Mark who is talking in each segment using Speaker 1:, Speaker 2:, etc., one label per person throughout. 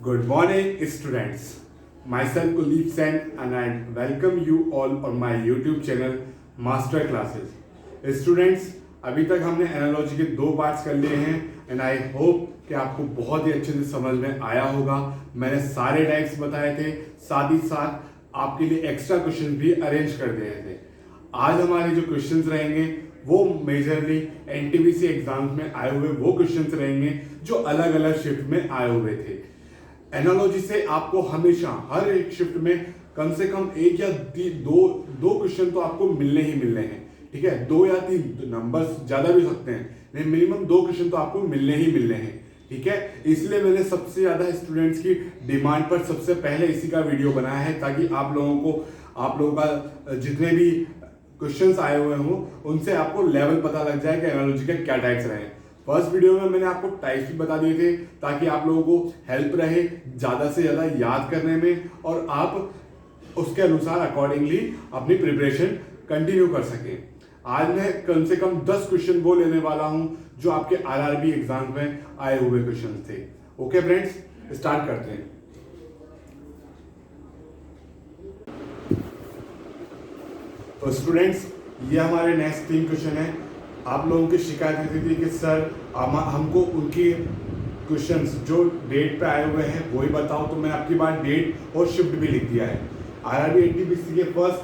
Speaker 1: Good morning, students. Myself Kuldeep Sen and I welcome you all on my YouTube channel Master Classes. Students, अभी तक हमने analogy के 2 parts कर लिए हैं एंड आई होप कि आपको बहुत ही अच्छे से समझ में आया होगा। मैंने सारे टाइप्स बताए थे, साथ ही साथ आपके लिए एक्स्ट्रा क्वेश्चन भी अरेंज कर दिए थे। आज हमारे जो क्वेश्चंस रहेंगे वो मेजरली एनटीपीसी एग्जाम्स में आए हुए वो क्वेश्चंस रहेंगे जो अलग अलग शिफ्ट में आए हुए थे। एनालॉजी से आपको हमेशा हर एक शिफ्ट में कम से कम एक या दो क्वेश्चन तो आपको मिलने ही मिलने हैं, ठीक है। 2 या 3 नंबर्स ज्यादा भी सकते हैं, लेकिन मिनिमम 2 क्वेश्चन तो आपको मिलने ही मिलने हैं, ठीक है। इसलिए मैंने सबसे ज्यादा स्टूडेंट्स की डिमांड पर सबसे पहले इसी का वीडियो बनाया है, ताकि आप लोगों का जितने भी क्वेश्चंस आए हुए हों उनसे आपको लेवल पता लग जाए कि एनालॉजी के क्या टाइप्स रहे। फर्स्ट वीडियो में मैंने आपको टाइप्स भी बता दिए थे ताकि आप लोगों को हेल्प रहे ज्यादा से ज्यादा याद करने में और आप उसके अनुसार अकॉर्डिंगली अपनी प्रिपरेशन कंटिन्यू कर सकें। आज मैं कम से कम 10 क्वेश्चन वो लेने वाला हूं जो आपके आरआरबी एग्जाम में आए हुए क्वेश्चन थे। ओके फ्रेंड्स, स्टार्ट करते हैं। तो स्टूडेंट्स, ये हमारे नेक्स्ट 3 क्वेश्चन है। आप लोगों की शिकायत होती थी कि सर हमको उनकी क्वेश्चंस जो डेट पे आए हुए हैं वही बताओ, तो मैं आपकी बात डेट और शिफ्ट भी लिख दिया है। आरआरबी एनटीपीसी के फर्स्ट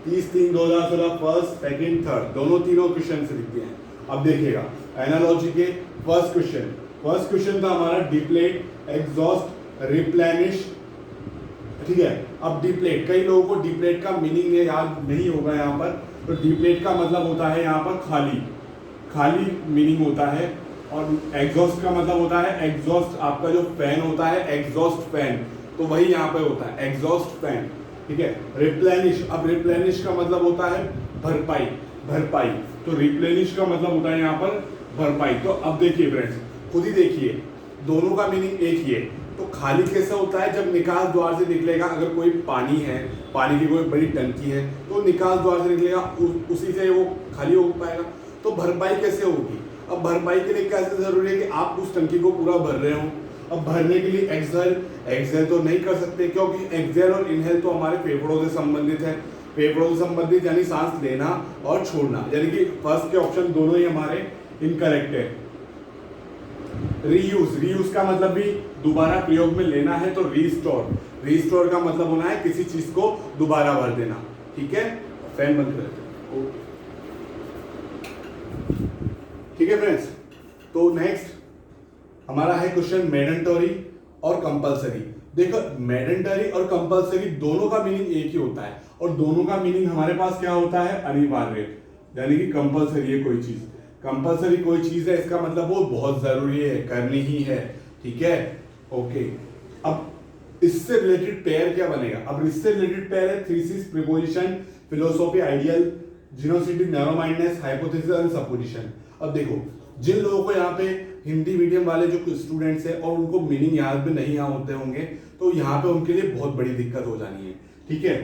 Speaker 1: 30/3/2016 फर्स्ट, सेकंड, थर्ड तीनों क्वेश्चन लिख दिए हैं। अब देखिएगा एनालॉजी के फर्स्ट क्वेश्चन था हमारा डिप्लेट, एग्जॉस्ट, रिप्लेनिश, ठीक है। अब डिप्लेट, कई लोगों को डिप्लेट का मीनिंग याद नहीं होगा यहाँ पर। तो डिप्लेट का मतलब होता है यहाँ पर खाली मीनिंग होता है, और एग्जॉस्ट का मतलब होता है एग्जॉस्ट, आपका जो फैन होता है एग्जॉस्ट फैन, तो वही यहाँ पे होता है एग्जॉस्ट फैन, ठीक है। रिप्लेनिश, अब रिप्लेनिश का मतलब होता है भरपाई, तो रिप्लेनिश का मतलब होता है यहाँ पर भरपाई। तो अब देखिए फ्रेंड्स, खुद ही देखिए, दोनों का मीनिंग एक ही है। तो खाली कैसे होता है, जब निकास द्वार से निकलेगा, अगर कोई पानी है, पानी की कोई बड़ी टंकी है, तो निकास द्वार से निकलेगा, उसी से वो खाली हो पाएगा। तो भरपाई कैसे होगी? अब भरपाई के लिए कैसे जरूरी है कि आप उस टंकी को पूरा भर रहे हो। अब भरने के लिए एक्सहेल तो नहीं कर सकते, क्योंकि एक्सहेल और इनहेल तो हमारे फेफड़ों से संबंधित है। फेफड़ों से संबंधित यानी सांस लेना और छोड़ना, यानी कि फर्स्ट के ऑप्शन दोनों ही हमारे इनकरेक्ट है। रीयूज का मतलब भी दोबारा प्रयोग में लेना है, तो रीस्टोर का मतलब होना है किसी चीज को दोबारा भर देना, ठीक है। फैन बंद कर, ठीक है फ्रेंड्स। तो नेक्स्ट हमारा है क्वेश्चन मैंडेटरी और कंपलसरी। देखो, मैंडेटरी और कंपलसरी दोनों का मीनिंग एक ही होता है, और दोनों का मीनिंग हमारे पास क्या होता है, अनिवार्य। यानी कि कंपलसरी है कोई चीज, कंपलसरी कोई चीज है, इसका मतलब वो बहुत जरूरी है, करनी ही है, ठीक है। ओके, अब इससे रिलेटेड पेयर क्या बनेगा? अब इससे रिलेटेड पेयर है थीसिस, प्रीपोजिशन, फिलोसॉफी, आइडियल, जीनोसिटी, narrow mindedness, hypothesis and supposition. अब देखो, जिन लोगों को यहाँ पे हिंदी मीडियम वाले जो स्टूडेंट्स हैं और उनको मीनिंग याद भी नहीं होते होंगे, तो यहाँ पे उनके लिए बहुत बड़ी दिक्कत हो जानी है, ठीक है।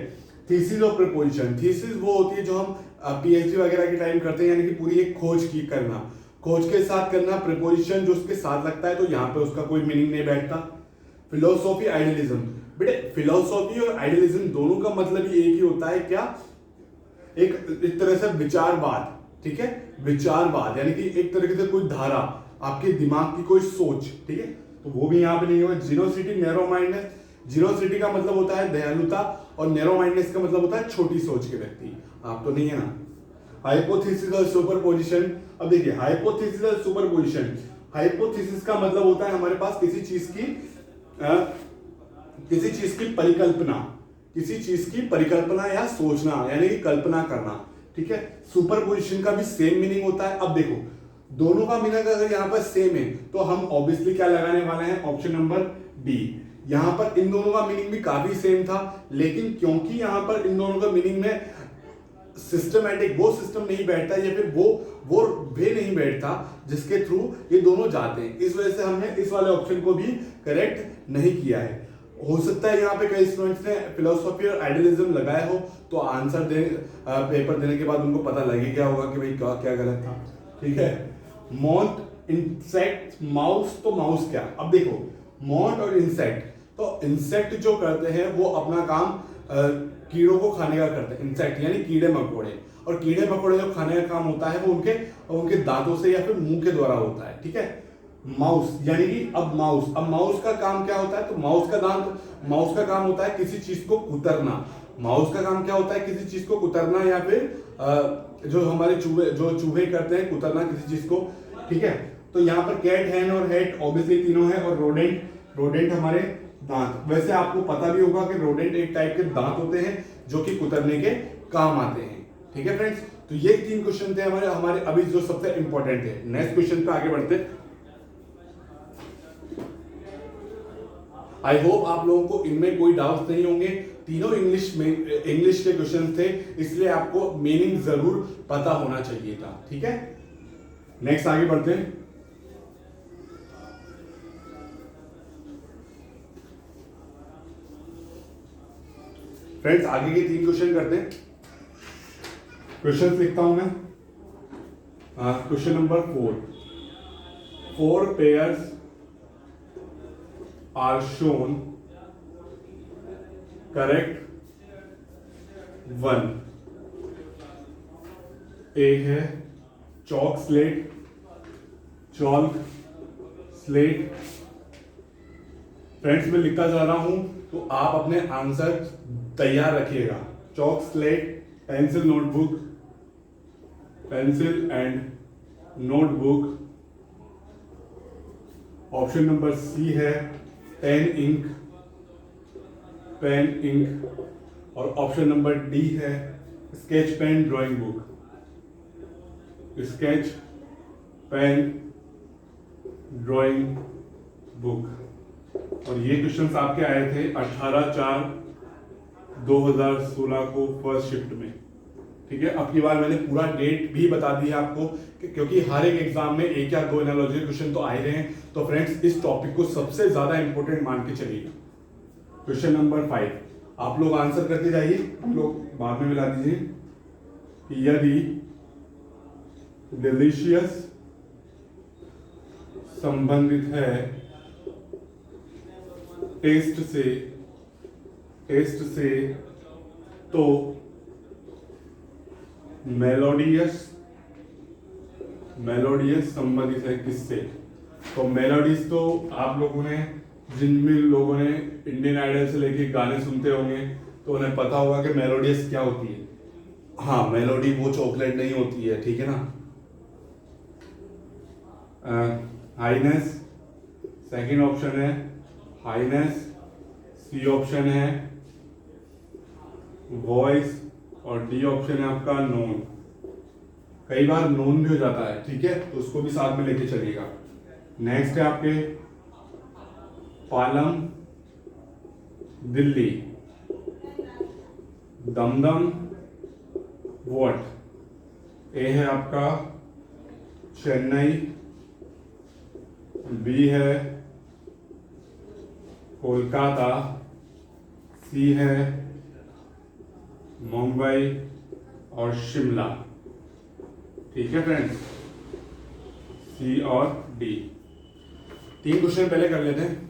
Speaker 1: थीसिस और प्रीपोजिशन, थीसिस वो होती है जो हम पीएचडी वगैरह के टाइम करते हैं, यानी कि पूरी एक खोज करना, खोज के साथ करना। प्रीपोजिशन जो उसके साथ लगता है, तो यहाँ पे उसका कोई मीनिंग नहीं बैठता। फिलोसॉफी, आइडियलिज्म, बेटे फिलोसॉफी और आइडियलिज्म दोनों का मतलब ही एक ही होता है, क्या? एक तरह से विचारवाद, ठीक है, विचारवाद, यानी कि एक तरीके से कोई धारा, आपके दिमाग की कोई सोच, ठीक है। तो वो भी यहाँ पे नहीं होगा। जीनोसिटी, नैरो माइंडनेस, जीनोसिटी का मतलब होता है दयालुता, और नैरो माइंडनेस का मतलब होता है छोटी सोच के व्यक्ति। आप तो नहीं है ना। हाइपोथेसिस और सुपरपोजिशन, अब देखिए हाइपोथेसिस और सुपरपोजिशन, हाइपोथेसिस का मतलब होता है हमारे पास किसी चीज की परिकल्पना या सोचना, यानी कि कल्पना करना, ठीक है। सुपरपोजिशन का भी सेम मीनिंग होता है। अब देखो, दोनों का मीनिंग अगर यहाँ पर सेम है, तो हम ऑब्वियसली क्या लगाने वाले हैं, ऑप्शन नंबर डी। यहाँ पर इन दोनों का मीनिंग भी काफी सेम था, लेकिन क्योंकि यहाँ पर इन दोनों का मीनिंग में सिस्टमैटिक वो सिस्टम नहीं बैठता, या फिर वो वे नहीं बैठता जिसके थ्रू ये दोनों जाते हैं, इस वजह से हमने इस वाले ऑप्शन को भी करेक्ट नहीं किया है। हो सकता है यहाँ पे कई स्टूडेंट्स ने फिलोसॉफी और आइडियलिज्म लगाया हो, तो आंसर पेपर देने के बाद उनको पता लगे क्या होगा कि भाई क्या गलत था, ठीक है। मॉथ, इंसेक्ट, माउस, तो माउस क्या? अब देखो, मॉथ और इंसेक्ट, तो इंसेक्ट जो करते हैं वो अपना काम कीड़ों को खाने का करते हैं, इंसेक्ट यानी कीड़े मकोड़े। और कीड़े मकोड़े जो खाने का काम होता है वो उनके दांतों से या फिर मुंह के द्वारा होता है, ठीक है। माउस यानी कि अब माउस का काम क्या होता है, तो माउस का काम होता है किसी चीज को कुतरना। माउस का काम क्या होता है, किसी चीज को कुतरना, या फिर जो हमारे चूहे करते हैं, कुतरना किसी चीज को, ठीक है। तो यहाँ पर कैट, हैन और हेट ऑब्वियसली तीनों है, और रोडेंट हमारे दांत। वैसे आपको पता भी होगा कि रोडेंट एक टाइप के दांत होते हैं जो कि कुतरने के काम आते हैं, ठीक है फ्रेंड्स। तो ये 3 क्वेश्चन थे हमारे अभी जो सबसे इंपॉर्टेंट थे। नेक्स्ट क्वेश्चन पे आगे बढ़ते। आई होप आप लोगों को इनमें कोई डाउट नहीं होंगे। तीनों इंग्लिश के क्वेश्चन थे, इसलिए आपको मीनिंग जरूर पता होना चाहिए था, ठीक है। नेक्स्ट आगे बढ़ते हैं। फ्रेंड्स आगे के 3 क्वेश्चन करते हैं। क्वेश्चन लिखता हूं मैं। Question number 4 pairs are shown, correct 1। ए है चॉक स्लेट, फ्रेंड्स मैं लिखता जा रहा हूं तो आप अपने आंसर तैयार रखिएगा। Chalk slate, pencil and notebook. Option number C है पेन इंक, और ऑप्शन नंबर डी है sketch pen drawing book. Sketch pen drawing book. और ये क्वेश्चंस आपके आए थे 18/4/2016 को फर्स्ट शिफ्ट में, ठीक है। अब की बार मैंने पूरा डेट भी बता दिया आपको क्योंकि हर एक एग्जाम में 1 या 2 एनालॉजी क्वेश्चन तो आए रहे हैं। तो फ्रेंड्स इस टॉपिक को सबसे ज्यादा इंपॉर्टेंट मान के चलिएगा। क्वेश्चन नंबर 5 आप लोग आंसर करते जाइए, हम लोग बाद में मिला दीजिए कि यदि डिलीशियस संबंधित है टेस्ट से तो मेलोडियस संबंधित है किससे। तो मेलोडीज तो आप लोगों ने, जिन भी लोगों ने इंडियन आइडल से लेके गाने सुनते होंगे तो उन्हें पता होगा कि मेलोडियस क्या होती है। हाँ, मेलोडी वो चॉकलेट नहीं होती है, ठीक है ना। हाईनेस सेकंड ऑप्शन है, हाईनेस। सी ऑप्शन है वॉइस, और डी ऑप्शन है आपका नोन। कई बार नोन भी हो जाता है, ठीक है, तो उसको भी साथ में लेके चलिएगा। नेक्स्ट है आपके पालम दिल्ली, दमदम वॉट। ए है आपका चेन्नई, बी है कोलकाता, सी है मुंबई, और शिमला, ठीक है फ्रेंड्स। सी और डी 3 क्वेश्चन पहले कर लेते हैं,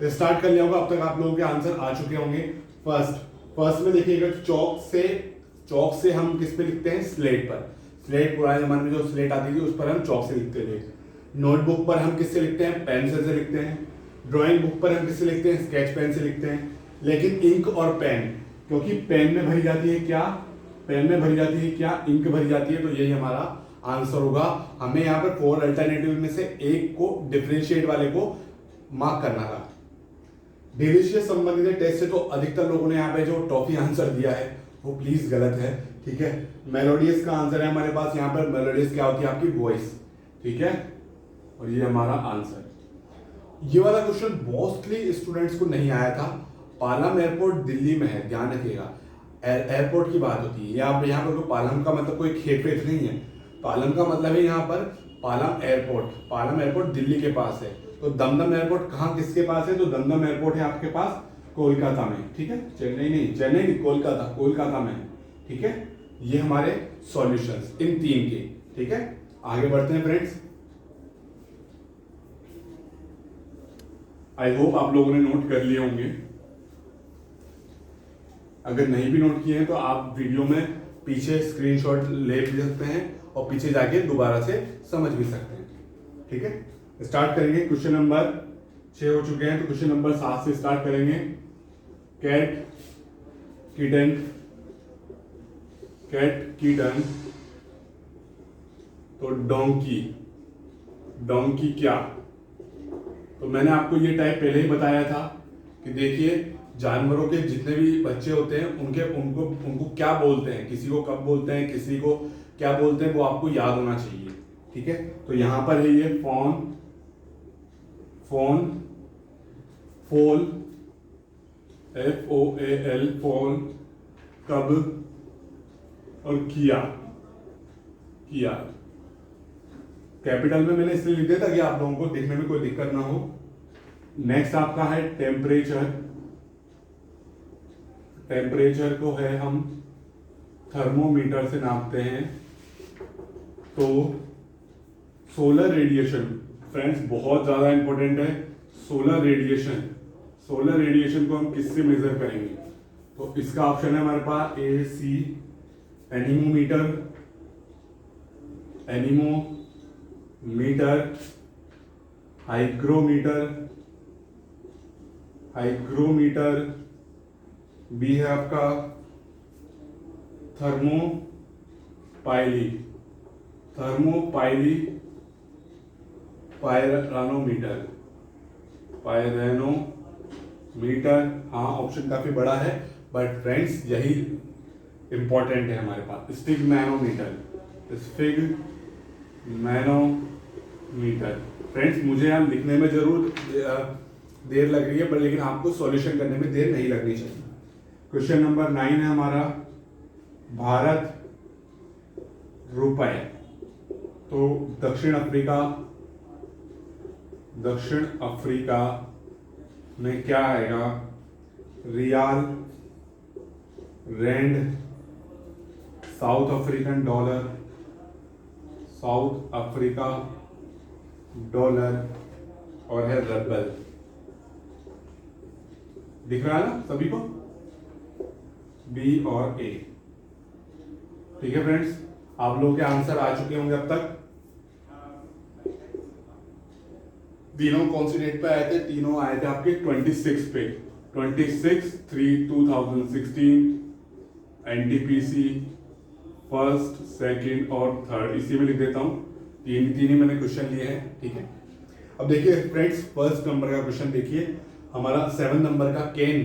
Speaker 1: तो स्टार्ट कर लिया होगा। अब तक आप लोगों के आंसर आ चुके होंगे। फर्स्ट में देखिएगा, चौक से हम किस पे लिखते हैं, स्लेट पर। स्लेट पुराने जमाने में जो स्लेट आती थी उस पर हम चौक से लिखते थे। नोटबुक पर हम किससे लिखते हैं, पेंसिल से लिखते हैं। ड्राइंग बुक पर हम किससे लिखते हैं, स्केच पेन से लिखते हैं। लेकिन इंक और पेन, क्योंकि पेन में भरी जाती है क्या, इंक भरी जाती है, तो यही हमारा आंसर होगा। हमें यहाँ पर 4 अल्टरनेटिव में से एक को डिफरेंशिएट वाले को मार्क करना था। डिलीशियस संबंधित टेस्ट से तो अधिकतर लोगों ने यहाँ पे जो टॉफी आंसर दिया है वो प्लीज गलत है, ठीक है। मेलोडियस का आंसर है हमारे पास यहाँ पर। मेलोडियस क्या होती है, आपकी वॉइस, ठीक है। और ये हमारा आंसर। ये वाला क्वेश्चन मोस्टली स्टूडेंट्स को नहीं आया था। पालम एयरपोर्ट दिल्ली में है, ध्यान रखिएगा। एयरपोर्ट की बात होती है यहाँ पर कोई पालम का मतलब कोई खेत वेत नहीं है। पालम का मतलब है यहाँ पर पालम एयरपोर्ट दिल्ली के पास है। तो दमदम एयरपोर्ट कहाँ किसके पास है, तो दमदम एयरपोर्ट है आपके पास कोलकाता में, ठीक है। चेन्नई नहीं, कोलकाता में, ठीक है। ये हमारे सॉल्यूशंस इन 3 के, ठीक है। आगे बढ़ते हैं फ्रेंड्स। आई होप आप लोगों ने नोट कर लिए होंगे। अगर नहीं भी नोट किए हैं तो आप वीडियो में पीछे स्क्रीनशॉट ले भी सकते हैं और पीछे जाके दोबारा से समझ भी सकते हैं। ठीक है, स्टार्ट करेंगे। क्वेश्चन नंबर 6 हो चुके हैं, तो क्वेश्चन नंबर 7 से स्टार्ट करेंगे। कैट किटन, कैट किटन, तो डोंकी, डोंकी क्या? तो मैंने आपको ये टाइप पहले ही बताया था कि देखिए जानवरों के जितने भी बच्चे होते हैं उनको क्या बोलते हैं, किसी को कब बोलते हैं, किसी को क्या बोलते हैं, वो आपको याद होना चाहिए। ठीक है, तो यहां पर है ये फोन, फोन, फोल, FOAL, फोन, कब, और किया, किया। कैपिटल में मैंने इसलिए लिख दिया था कि आप लोगों को देखने में कोई दिक्कत ना हो। नेक्स्ट आपका है टेम्परेचर, टेम्परेचर को है हम थर्मोमीटर से नापते हैं। तो सोलर रेडिएशन, फ्रेंड्स बहुत ज्यादा इंपॉर्टेंट है सोलर रेडिएशन। सोलर रेडिएशन को हम किससे मेजर करेंगे? तो इसका ऑप्शन है हमारे पास AC, anemometer, anemometer, hygrometer, hygrometer, B है आपका थर्मोपाइली, थर्मोपाइली, पायरानोमीटर, पायरानोमीटर। हाँ, ऑप्शन काफी बड़ा है बट फ्रेंड्स यही इंपॉर्टेंट है हमारे पास। स्टिग्मैनोमीटर, स्टिग्मैनोमीटर। फ्रेंड्स मुझे यहाँ लिखने में जरूर देर लग रही है पर लेकिन आपको सॉल्यूशन करने में देर नहीं लगनी चाहिए। क्वेश्चन नंबर 9 है हमारा भारत रुपए। तो दक्षिण अफ्रीका, दक्षिण अफ्रीका में क्या आएगा? Riyal, rand, South African dollar, South Africa dollar, और है रबल। दिख रहा है ना सभी को? बी और ए। ठीक है फ्रेंड्स, आप लोगों के आंसर आ चुके होंगे अब तक। तीनों कौन सी डेट पे आए थे? तीनों आए थे आपके 26 पे, 26/3/2016। NTPC फर्स्ट, सेकंड और थर्ड, इसी में लिख देता हूं। तीन ही मैंने क्वेश्चन लिए हैं। ठीक है, अब देखिए फ्रेंड्स फर्स्ट नंबर का क्वेश्चन देखिए हमारा 7 नंबर का कैन।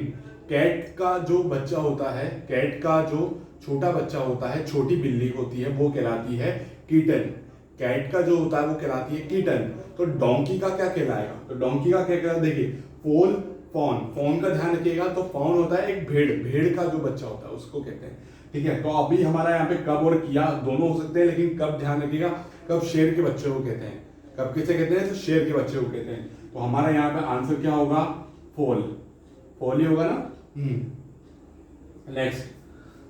Speaker 1: कैट का जो बच्चा होता है, कैट का जो छोटा बच्चा होता है, छोटी बिल्ली होती है, वो कहलाती है कीटन। कैट का जो होता है वो कहलाती है कीटन। तो डोंकी का क्या कहलाएगा? तो डोंकी का क्या कहलाएगा? देखिए फोल, फॉन, फॉन का ध्यान रखिएगा। तो फॉन होता है एक भेड़, भेड़ का जो बच्चा होता है उसको कहते हैं। ठीक है, तो अभी हमारा यहाँ पे कब और किया दोनों हो सकते हैं, लेकिन कब ध्यान रखिएगा, कब शेर के बच्चे को कहते हैं। कब किसे कहते हैं? तो शेर के बच्चे को कहते हैं। तो हमारा यहाँ पे आंसर क्या होगा? फोल, फोल ही होगा ना। नेक्स्ट,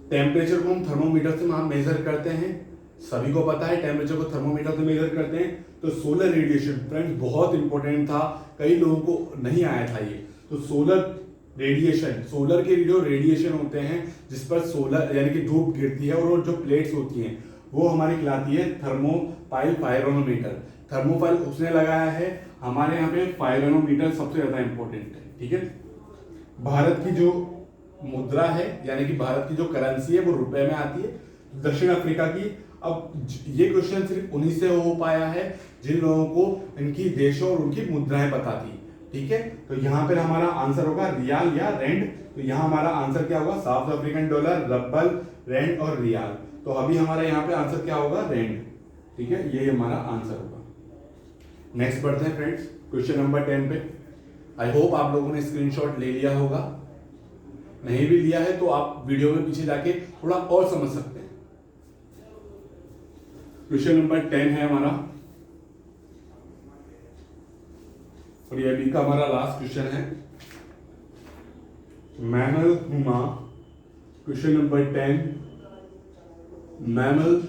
Speaker 1: टेम्परेचर को हम थर्मोमीटर से मेजर करते हैं। सभी को पता है टेम्परेचर को थर्मोमीटर से मेजर करते हैं। तो सोलर रेडिएशन फ्रेंड्स बहुत इंपॉर्टेंट था, कई लोगों को नहीं आया था ये। तो सोलर रेडिएशन, सोलर के जो रेडिएशन होते हैं जिस पर सोलर यानी कि धूप गिरती है और वो जो प्लेट्स होती हैं वो हमारी कहलाती है थर्मोपाइल पायरोनोमीटर। थर्मोपाइल उसने लगाया है, हमारे यहाँ पे पायरोनोमीटर सबसे ज्यादा इंपॉर्टेंट है। ठीक है, भारत की जो मुद्रा है यानी कि भारत की जो करेंसी है वो रुपए में आती है, दक्षिण अफ्रीका की। अब ये क्वेश्चन सिर्फ उन्हीं से हो पाया है जिन लोगों को इनकी देशों और उनकी मुद्राएं पता थी। ठीक है, तो यहाँ पर हमारा आंसर होगा रियाल या रैंड। तो यहाँ हमारा आंसर क्या होगा? South African dollar, rouble, rand और रियाल। तो अभी हमारा यहाँ पे आंसर क्या होगा? रैंड। ठीक है, ये हमारा आंसर होगा। नेक्स्ट बढ़ते हैं फ्रेंड्स क्वेश्चन नंबर 10 पे। आई होप आप लोगों ने स्क्रीनशॉट ले लिया होगा, नहीं भी लिया है तो आप वीडियो में पीछे जाके थोड़ा और समझ सकते हैं। क्वेश्चन नंबर 10 है हमारा और ये अभी का हमारा लास्ट क्वेश्चन है। Mammal Huma, question number 10, mammal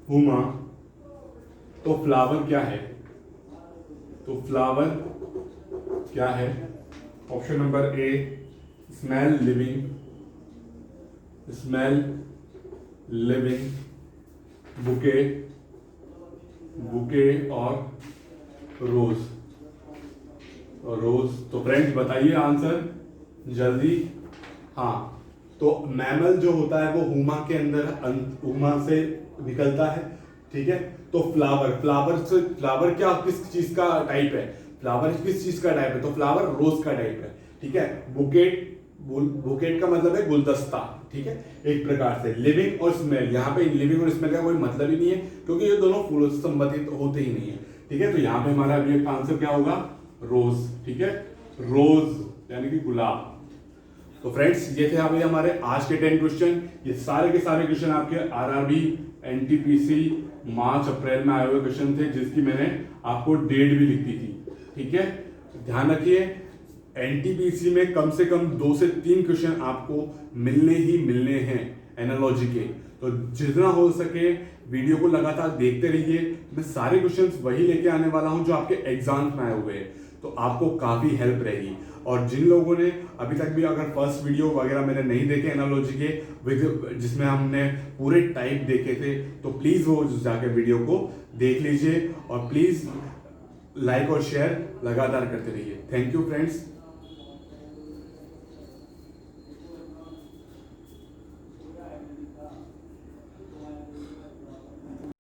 Speaker 1: Huma. तो फ्लावर क्या है? तो फ्लावर क्या है? Option number A smell living, smell living, bouquet, bouquet और रोज, रोज। तो फ्रेंड्स बताइए आंसर जल्दी। हाँ, तो मैमल जो होता है वो हुमा के अंदर हुमा से निकलता है, ठीक है। तो फ्लावर क्या किस चीज का टाइप है? फ्लावर किस चीज का टाइप है? तो फ्लावर रोज का टाइप है, ठीक है। बुकेट का मतलब है गुलदस्ता, ठीक है, एक प्रकार से। लिविंग और स्मेल, यहाँ पे लिविंग और स्मेल का कोई मतलब ही नहीं है, क्योंकि ये दोनों फूलों से संबंधित होते ही नहीं है, ठीक है। तो यहाँ पे हमारा अभी आंसर क्या होगा? रोज, ठीक है, रोज यानी कि गुलाब। तो फ्रेंड्स ये थे अभी हमारे आज के 10 क्वेश्चन। ये सारे के सारे क्वेश्चन आपके आरआरबी एनटीपीसी मार्च अप्रैल में आए हुए क्वेश्चन थे, जिसकी मैंने आपको डेट भी लिख दी थी, ठीक है। ध्यान रखिए एनटीपीसी में कम से कम 2 से 3 क्वेश्चन आपको मिलने ही मिलने हैं एनालॉजी के। तो जितना हो सके वीडियो को लगातार देखते रहिए। मैं सारे क्वेश्चंस वही लेके आने वाला हूं जो आपके एग्जाम्स में आए हुए हैं, तो आपको काफी हेल्प रहेगी। और जिन लोगों ने अभी तक भी अगर फर्स्ट वीडियो वगैरह मैंने नहीं देखे एनालॉजी के जिसमें हमने पूरे टाइप देखे थे, तो प्लीज वो जाके वीडियो को देख लीजिए और प्लीज लाइक और शेयर लगातार करते रहिए। Thank you friends.